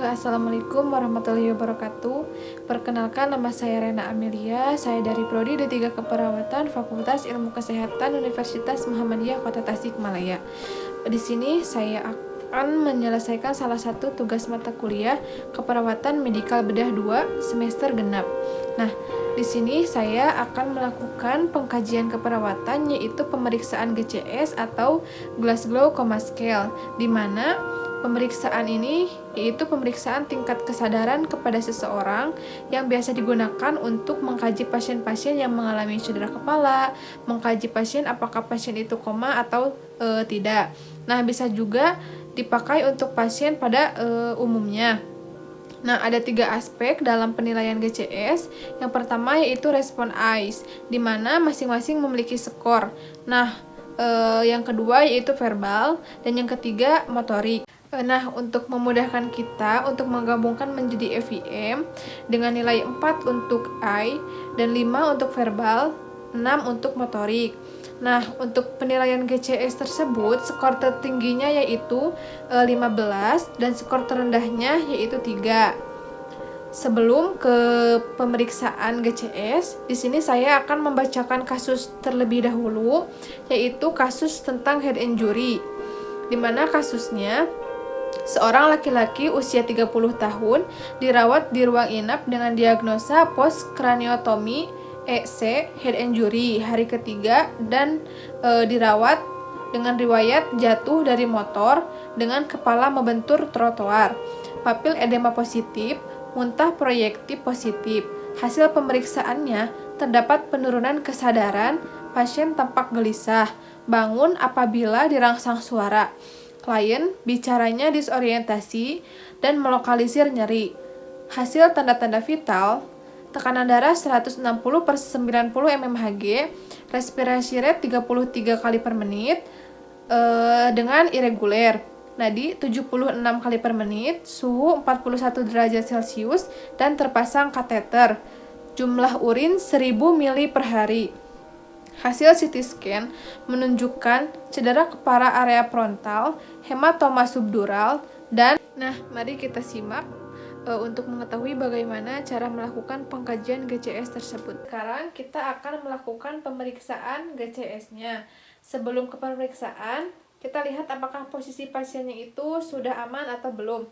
Assalamualaikum warahmatullahi wabarakatuh. Perkenalkan, nama saya Rena Amelia. Saya dari Prodi D3 Keperawatan Fakultas Ilmu Kesehatan Universitas Muhammadiyah Kota Tasikmalaya. Di sini saya akan menyelesaikan salah satu tugas mata kuliah Keperawatan Medikal Bedah 2 semester genap. Nah, di sini saya akan melakukan pengkajian keperawatan, yaitu pemeriksaan GCS atau Glasgow Coma Scale, di mana pemeriksaan ini yaitu pemeriksaan tingkat kesadaran kepada seseorang yang biasa digunakan untuk mengkaji pasien-pasien yang mengalami cedera kepala, mengkaji pasien apakah pasien itu koma atau tidak. Nah, bisa juga dipakai untuk pasien pada umumnya. Nah, ada 3 aspek dalam penilaian GCS. Yang pertama yaitu respon eyes, di mana masing-masing memiliki skor. Nah, yang kedua yaitu verbal, dan yang ketiga motorik. Nah, untuk memudahkan kita untuk menggabungkan menjadi FIM dengan nilai 4 untuk I dan 5 untuk verbal, 6 untuk motorik. Nah, untuk penilaian GCS tersebut, skor tertingginya yaitu 15 dan skor terendahnya yaitu 3. Sebelum ke pemeriksaan GCS, di sini saya akan membacakan kasus terlebih dahulu, yaitu kasus tentang head injury, di mana kasusnya seorang laki-laki usia 30 tahun dirawat di ruang inap dengan diagnosa post craniotomy EC head injury hari ketiga dan dirawat dengan riwayat jatuh dari motor dengan kepala membentur trotoar, papil edema positif, muntah proyektif positif. Hasil pemeriksaannya terdapat penurunan kesadaran, pasien tampak gelisah, bangun apabila dirangsang suara. Klien bicaranya disorientasi dan melokalisir nyeri. Hasil tanda-tanda vital, tekanan darah 160/90 mmHg, respirasi rate 33 kali per menit dengan irreguler, nadi 76 kali per menit, suhu 41 derajat Celcius, dan terpasang kateter. Jumlah urin 1000 ml per hari. Hasil CT scan menunjukkan cedera kepala area frontal, hematoma subdural, dan mari kita simak untuk mengetahui bagaimana cara melakukan pengkajian GCS tersebut. Sekarang kita akan melakukan pemeriksaan GCS-nya. Sebelum ke pemeriksaan, kita lihat apakah posisi pasiennya itu sudah aman atau belum.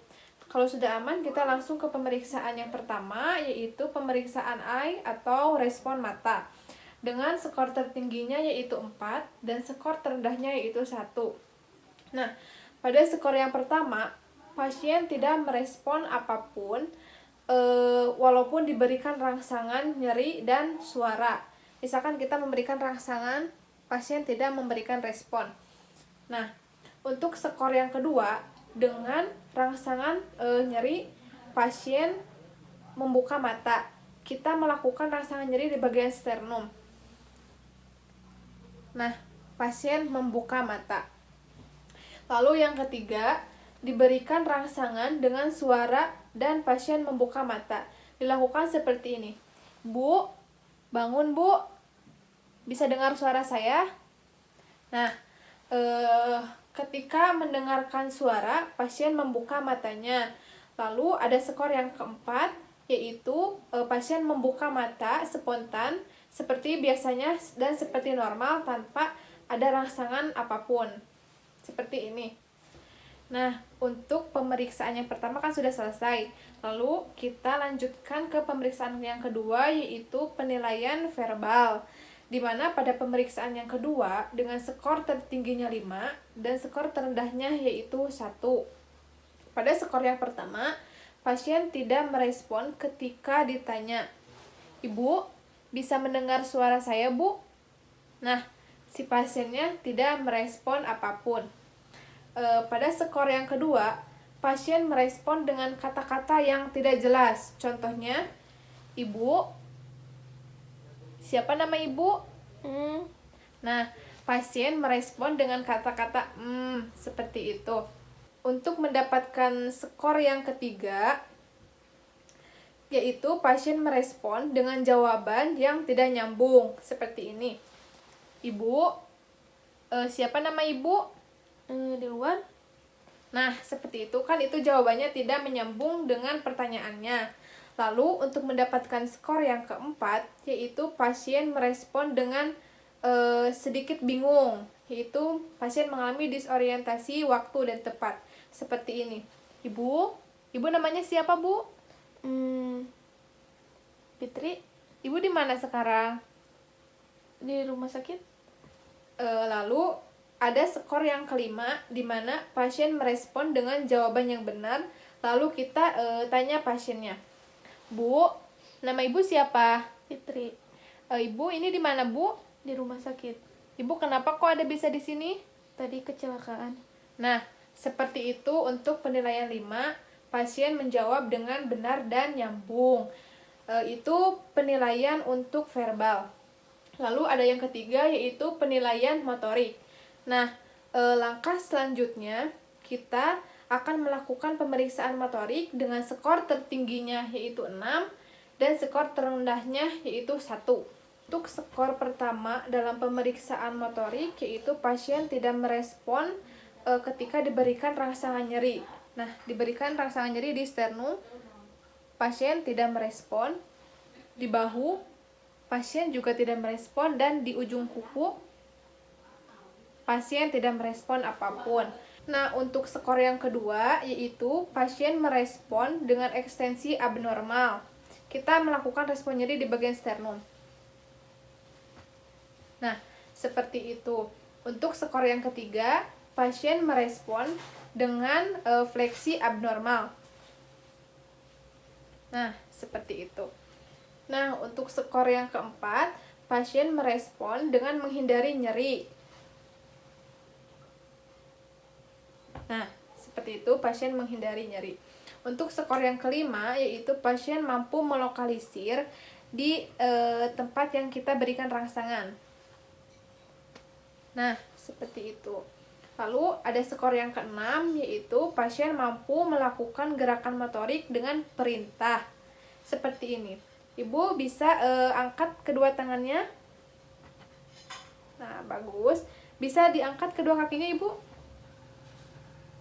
Kalau sudah aman, kita langsung ke pemeriksaan yang pertama, yaitu pemeriksaan eye atau respon mata, dengan skor tertingginya yaitu 4 dan skor terendahnya yaitu 1. Nah, pada skor yang pertama, pasien tidak merespon apapun walaupun diberikan rangsangan nyeri dan suara. Misalkan kita memberikan rangsangan, pasien tidak memberikan respon. Nah, untuk skor yang kedua, dengan rangsangan nyeri, pasien membuka mata. Kita melakukan rangsangan nyeri di bagian sternum. Nah, pasien membuka mata. Lalu yang ketiga, diberikan rangsangan dengan suara dan pasien membuka mata. Dilakukan seperti ini. Bu, bangun bu. Bisa dengar suara saya? Nah, ketika mendengarkan suara, pasien membuka matanya. Lalu ada skor yang keempat, yaitu pasien membuka mata spontan seperti biasanya dan seperti normal tanpa ada rangsangan apapun. Seperti ini. Nah, untuk pemeriksaan yang pertama kan sudah selesai. Lalu kita lanjutkan ke pemeriksaan yang kedua, yaitu penilaian verbal, di mana pada pemeriksaan yang kedua dengan skor tertingginya 5 dan skor terendahnya yaitu 1. Pada skor yang pertama, pasien tidak merespon ketika ditanya, "Ibu, bisa mendengar suara saya, Bu?" Nah, si pasiennya tidak merespon apapun. Pada skor yang kedua, pasien merespon dengan kata-kata yang tidak jelas. Contohnya, "Ibu, siapa nama Ibu?" Nah, pasien merespon dengan kata-kata seperti itu. Untuk mendapatkan skor yang ketiga, yaitu pasien merespon dengan jawaban yang tidak nyambung, seperti ini. "Ibu, siapa nama Ibu?" Di luar. Nah, seperti itu kan, itu jawabannya tidak menyambung dengan pertanyaannya. Lalu untuk mendapatkan skor yang keempat, yaitu pasien merespon dengan sedikit bingung, yaitu pasien mengalami disorientasi waktu dan tempat. Seperti ini. Ibu namanya siapa, Bu? Fitri. Ibu di mana sekarang? Di rumah sakit. Lalu ada skor yang kelima, di mana pasien merespon dengan jawaban yang benar. Lalu kita tanya pasiennya, Bu, nama ibu siapa? Fitri. Ibu ini di mana, Bu? Di rumah sakit. Ibu kenapa kok ada bisa di sini? Tadi kecelakaan. Nah, seperti itu untuk penilaian 5, pasien menjawab dengan benar dan nyambung. Itu penilaian untuk verbal. Lalu ada yang ketiga, yaitu penilaian motorik. Nah, langkah selanjutnya kita akan melakukan pemeriksaan motorik dengan skor tertingginya yaitu 6 dan skor terendahnya yaitu 1. Untuk skor pertama dalam pemeriksaan motorik, yaitu pasien tidak merespon ketika diberikan rangsangan nyeri. Nah, diberikan rangsangan nyeri di sternum, pasien tidak merespon. Di bahu, pasien juga tidak merespon. Dan di ujung kuku, pasien tidak merespon apapun. Nah, untuk skor yang kedua, yaitu pasien merespon dengan ekstensi abnormal. Kita melakukan respon nyeri di bagian sternum. Nah, seperti itu. Untuk skor yang ketiga, pasien merespon dengan fleksi abnormal. Nah, seperti itu. Nah, untuk skor yang keempat, pasien merespon dengan menghindari nyeri. Nah, seperti itu, pasien menghindari nyeri. Untuk skor yang kelima, yaitu pasien mampu melokalisir di tempat yang kita berikan rangsangan. Nah, seperti itu. Lalu ada skor yang keenam, yaitu pasien mampu melakukan gerakan motorik dengan perintah. Seperti ini. Ibu bisa angkat kedua tangannya. Nah, bagus. Bisa diangkat kedua kakinya, Ibu.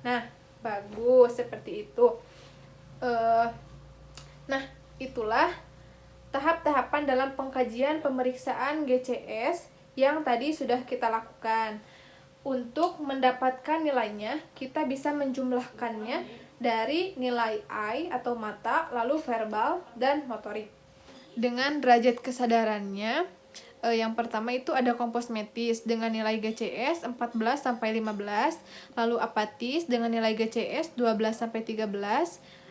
Nah, bagus. Seperti itu. Nah, itulah tahap-tahapan dalam pengkajian pemeriksaan GCS yang tadi sudah kita lakukan. Untuk mendapatkan nilainya, kita bisa menjumlahkannya dari nilai I atau mata, lalu verbal, dan motorik. Dengan derajat kesadarannya, yang pertama itu ada komposmetis dengan nilai GCS 14-15, lalu apatis dengan nilai GCS 12-13,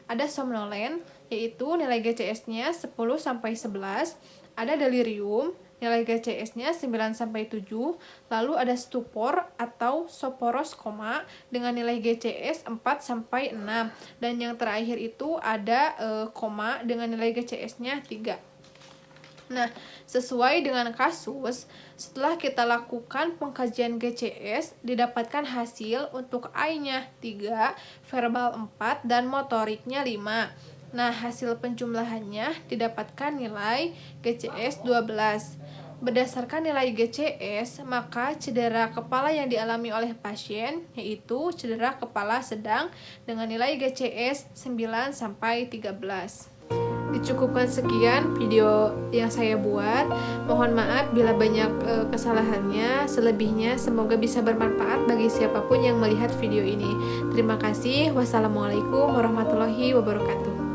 ada somnolen yaitu nilai GCS-nya 10-11, ada delirium nilai GCS-nya 9-7, lalu ada stupor atau soporos koma dengan nilai GCS 4-6, dan yang terakhir itu ada koma dengan nilai GCS-nya 3. Nah, sesuai dengan kasus, setelah kita lakukan pengkajian GCS, didapatkan hasil untuk I-nya 3, verbal 4, dan motoriknya 5. Nah, hasil penjumlahannya didapatkan nilai GCS 12. Berdasarkan nilai GCS, maka cedera kepala yang dialami oleh pasien yaitu cedera kepala sedang dengan nilai GCS 9-13. Dicukupkan sekian video yang saya buat. Mohon maaf bila banyak kesalahannya. Selebihnya semoga bisa bermanfaat bagi siapapun yang melihat video ini. Terima kasih. Wassalamualaikum warahmatullahi wabarakatuh.